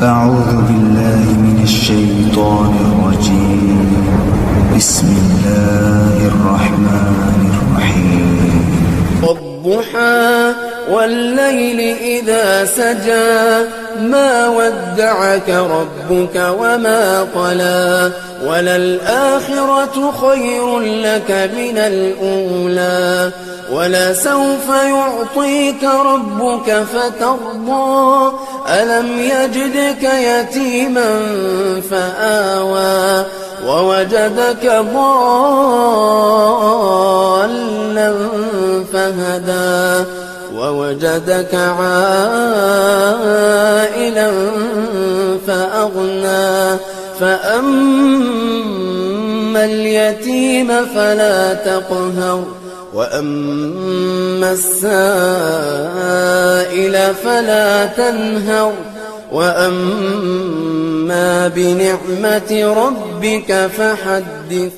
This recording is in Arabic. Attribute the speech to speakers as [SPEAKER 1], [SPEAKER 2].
[SPEAKER 1] أعوذ بالله من الشيطان الرجيم. بسم الله الرحمن الرحيم.
[SPEAKER 2] والضحى والليل إذا سجى ما ودعك ربك وما قلى وللآخرة خير لك من الأولى ولسوف يعطيك ربك فترضى ألم يجدك يتيما فآوى ووجدك ضالا فهدى ووجدك عائلا فأغنى فأما اليتيم فلا تقهر وأما السائل فلا تنهر وأما بنعمة ربك فحدث.